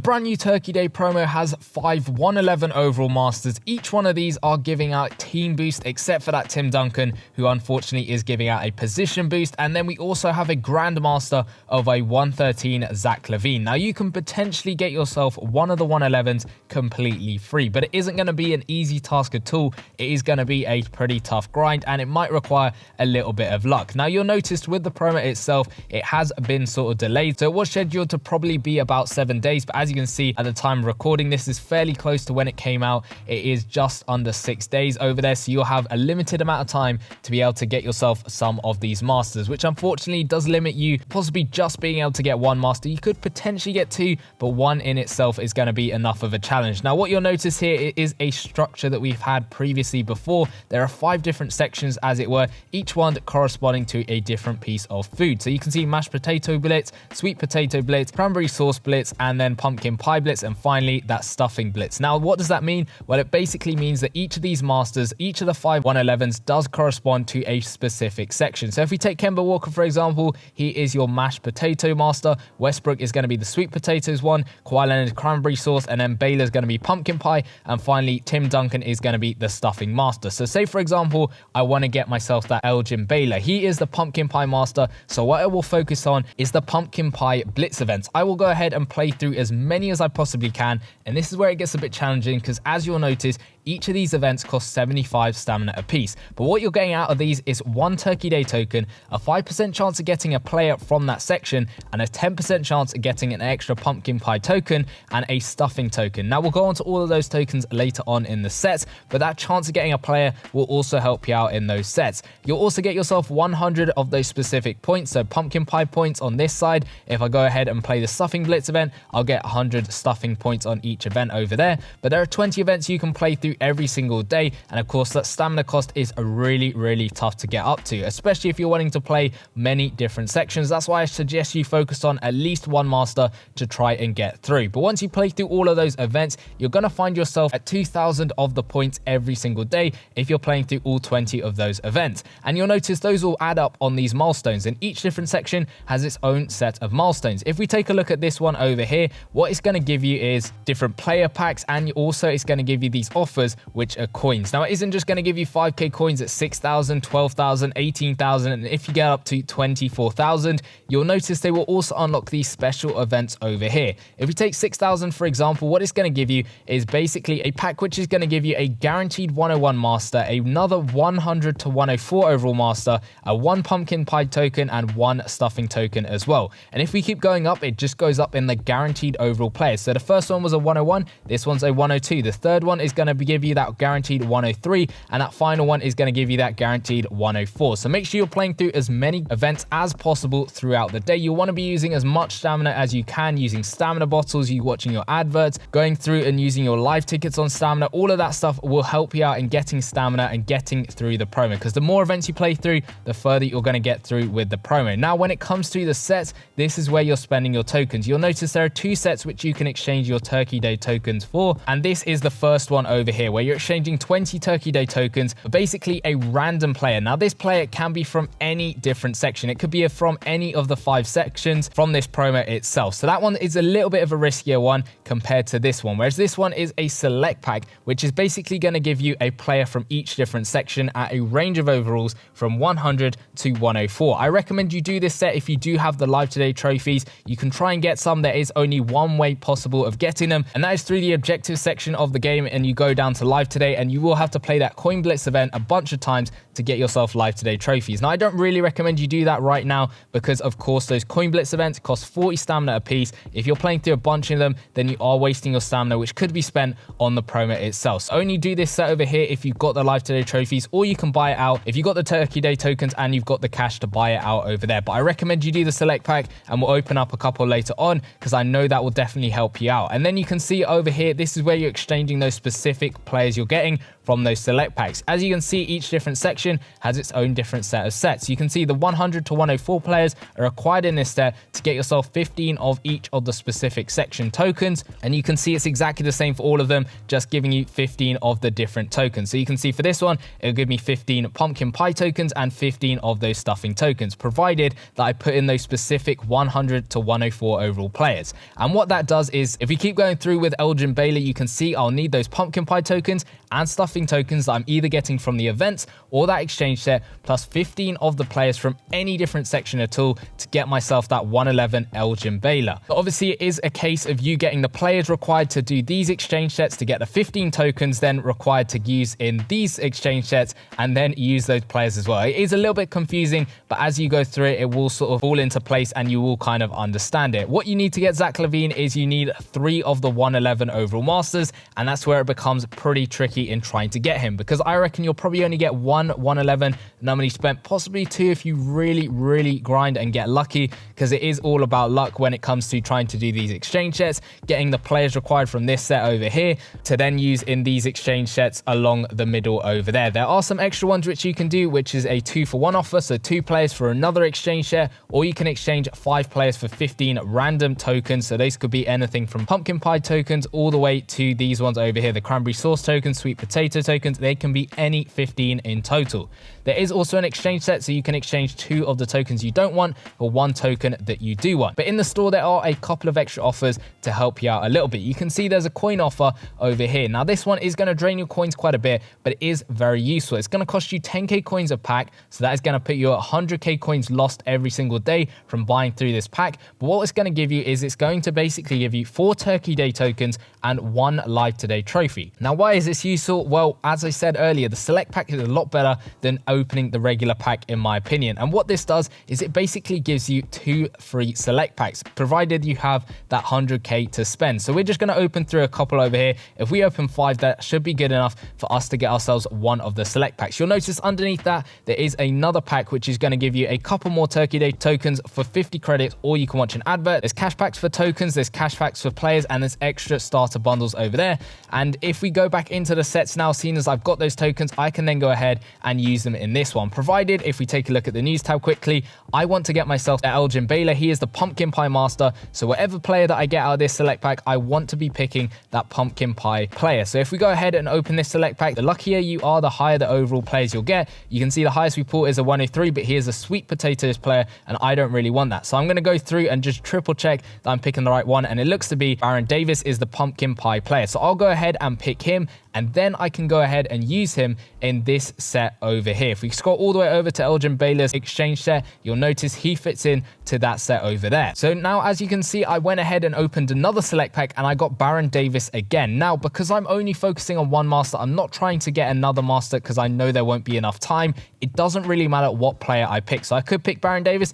brand new Turkey Day promo has 5 111 overall masters. Each one of these are giving out team boost, except for that Tim Duncan, who unfortunately is giving out a position boost. And then we also have a Grandmaster of a 113 Zach LaVine. Now you can potentially get yourself one of the 111s completely free, but it isn't going to be an easy task at all. It is going to be a pretty tough grind, and it might require a little bit of luck. Now you'll notice with the promo itself, it has been sort of delayed. So it was scheduled to probably be about 7 days, but as you can see at the time of recording, this is fairly close to when it came out. It is just under 6 days over there, so you'll have a limited amount of time to be able to get yourself some of these masters, which unfortunately does limit you possibly just being able to get one master. You could potentially get two, but one in itself is going to be enough of a challenge. Now what you'll notice here is a structure that we've had previously before. There are 5 different sections, as it were, each one corresponding to a different piece of food. So you can see mashed potato blitz, sweet potato blitz, cranberry sauce blitz, and then pumpkin pie blitz, and finally that stuffing blitz. Now what does that mean? Well, it basically means that each of these masters, each of the 5 111s does correspond to a specific section. So if we take Kemba Walker, for example, he is your mashed potato master. Westbrook is going to be the sweet potatoes one, Kawhi Leonard cranberry sauce, and then Baylor's going to be pumpkin pie, and finally Tim Duncan is going to be the stuffing master. So say for example, I want to get myself that Elgin Baylor. He is the pumpkin pie master, so what I will focus on is the pumpkin pie blitz events. I will go ahead and play through as many as I possibly can, and this is where it gets a bit challenging because as you'll notice, each of these events costs 75 stamina apiece. But what you're getting out of these is 1 Turkey Day token, a 5% chance of getting a player from that section, and a 10% chance of getting an extra pumpkin pie token and a stuffing token. Now we'll go on to all of those tokens later on in the sets, but that chance of getting a player will also help you out in those sets. You'll also get yourself 100 of those specific points, so pumpkin pie points on this side. If I go ahead and play the stuffing blitz event, I'll get 100 stuffing points on each event over there. But there are 20 events you can play through every single day, and of course that stamina cost is really tough to get up to, especially if you're wanting to play many different sections. That's why I suggest you focus on at least one master to try and get through. But once you play through all of those events, you're going to find yourself at 2,000 of the points every single day if you're playing through all 20 of those events. And you'll notice those will add up on these milestones, and each different section has its own set of milestones. If we take a look at this one over here, what it's going to give you is different player packs, and also it's going to give you these offers, which are coins. Now it isn't just going to give you 5k coins at 6,000, 12,000, 18,000, and if you get up to 24,000, you'll notice they will also unlock these special events over here. If we take 6,000 for example, what it's going to give you is basically a pack which is going to give you a guaranteed 101 master, another 100 to 104 overall master, a 1 pumpkin pie token, and 1 stuffing token as well. And if we keep going up, it just goes up in the guaranteed overall players. So the first one was a 101, this one's a 102, the third one is going to give you that guaranteed 103, and that final one is going to give you that guaranteed 104. So make sure you're playing through as many events as possible throughout the day. You want to be using as much stamina as you can, using stamina bottles, you watching your adverts, going through and using your live tickets on stamina. All of that stuff will help you out in getting stamina and getting through the promo, because the more events you play through, the further you're going to get through with the promo. Now when it comes to the sets, this is where you're spending your tokens. You'll notice there are 2 sets which you can exchange your Turkey Day tokens for, and this is the first one over here where you're exchanging 20 Turkey Day tokens for basically a random player. Now this player can be from any different section. It could be from any of the 5 sections from this promo itself. So that one is a little bit of a riskier one compared to this one, whereas this one is a select pack, which is basically going to give you a player from each different section at a range of overalls from 100 to 104. I recommend you do this set if you do have the Live Today trophies. You can try and get some. There is only one way possible of getting them, and that is through the objective section of the game, and you go down to Live Today and you will have to play that Coin Blitz event a bunch of times to get yourself Live Today trophies. Now I don't really recommend you do that right now because of course those Coin Blitz events cost 40 stamina a piece. If you're playing through a bunch of them, then you are wasting your stamina, which could be spent on the promo itself. So only do this set over here if you've got the Live Today trophies, or you can buy it out if you've got the Turkey Day tokens and you've got the cash to buy it out over there. But I recommend you do the select pack, and we'll open up a couple later on because I know that will definitely help you out. And then you can see over here, this is where you're exchanging those specific specific players you're getting from those select packs. As you can see, each different section has its own different set of sets. You can see the 100 to 104 players are required in this set to get yourself 15 of each of the specific section tokens, and you can see it's exactly the same for all of them, just giving you 15 of the different tokens. So you can see for this one, it'll give me 15 pumpkin pie tokens and 15 of those stuffing tokens, provided that I put in those specific 100 to 104 overall players. And what that does is, if we keep going through with Elgin Baylor, you can see I'll need those pumpkin pie tokens and stuffing tokens that I'm either getting from the events or that exchange set, plus 15 of the players from any different section at all to get myself that 111 Elgin Baylor. But obviously it is a case of you getting the players required to do these exchange sets to get the 15 tokens then required to use in these exchange sets, and then use those players as well. It is a little bit confusing, but as you go through it, it will sort of fall into place and you will kind of understand it. What you need to get Zach LaVine is you need 3 of the 111 overall masters, and that's where it becomes pretty tricky in trying to get him, because I reckon you'll probably only get 1 111 normally spent, possibly 2 if you really grind and get lucky, because it is all about luck when it comes to trying to do these exchange sets, getting the players required from this set over here to then use in these exchange sets along the middle over there. There are some extra ones which you can do, which is a 2-for-1 offer, so 2 players for another exchange set, or you can exchange 5 players for 15 random tokens. So these could be anything from pumpkin pie tokens all the way to these ones over here, the cranberry sauce tokens, sweet potato tokens. They can be any 15 in total. There is also an exchange set, so you can exchange 2 of the tokens you don't want for 1 token that you do want. But in the store, there are a couple of extra offers to help you out a little bit. You can see there's a coin offer over here. Now, this one is going to drain your coins quite a bit, but it is very useful. It's going to cost you 10k coins a pack, so that is going to put you at 100k coins lost every single day from buying through this pack. But what it's going to give you is it's going to basically give you 4 Turkey Day tokens and 1 Live Today trophy. Now, why is this useful? Well, as I said earlier, the select pack is a lot better than opening the regular pack, in my opinion. And what this does is it basically gives you 2 free select packs, provided you have that 100k to spend. So we're just going to open through a couple over here. If we open 5, that should be good enough for us to get ourselves 1 of the select packs. You'll notice underneath that there is another pack which is going to give you a couple more Turkey Day tokens for 50 credits, or you can watch an advert. There's cash packs for tokens, there's cash packs for players, and there's extra starter bundles over there. And if we go back into the sets now, seeing as I've got those tokens, I can then go ahead and use them in this one, provided, if we take a look at the news tab quickly, I want to get myself Elgin Baylor. He is the pumpkin pie master, so whatever player that I get out of this select pack, I want to be picking that pumpkin pie player. So if we go ahead and open this select pack, the luckier you are, the higher the overall players you'll get. You can see the highest we pull is a 103, but here's a sweet potatoes player, and I don't really want that. So I'm going to go through and just triple check that I'm picking the right one, and it looks to be Baron Davis is the pumpkin pie player. So I'll go ahead and pick him, and then I can go ahead and use him in this set over here. If we scroll all the way over to Elgin Baylor's exchange set, you'll notice he fits in to that set over there. So now, as you can see, I went ahead and opened another select pack, and I got Baron Davis again. Now, because I'm only focusing on 1 master, I'm not trying to get another master because I know there won't be enough time. It doesn't really matter what player I pick. So I could pick Baron Davis,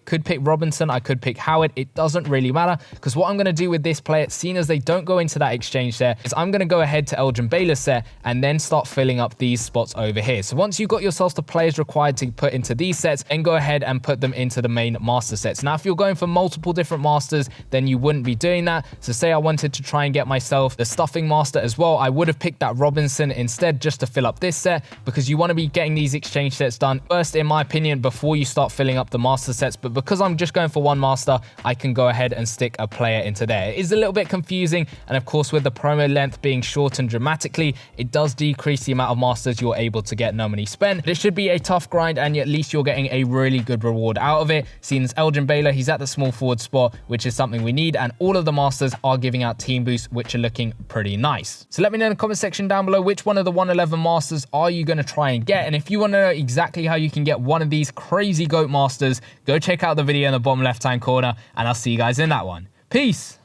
could pick Robinson, I could pick Howard. It doesn't really matter, because what I'm going to do with this player, seeing as they don't go into that exchange set, is I'm going to go ahead to Elgin Baylor's set and then start filling up these spots over here. So once you've got yourselves the players required to put into these sets, then go ahead and put them into the main master sets. Now, if you're going for multiple different masters, then you wouldn't be doing that. So say I wanted to try and get myself the stuffing master as well, I would have picked that Robinson instead, just to fill up this set, because you want to be getting these exchange sets done first, in my opinion, before you start filling up the master sets. But because I'm just going for 1 master, I can go ahead and stick a player into there. It is a little bit confusing, and of course, with the promo length being shortened dramatically, it does decrease the amount of masters you're able to get normally spent. But it should be a tough grind, and at least you're getting a really good reward out of it. Seeing as Elgin Baylor, he's at the small forward spot, which is something we need, and all of the masters are giving out team boosts, which are looking pretty nice. So let me know in the comment section down below, which one of the 111 masters are you going to try and get? And if you want to know exactly how you can get one of these crazy GOAT masters, go check out the video in the bottom left hand corner, and I'll see you guys in that one. Peace.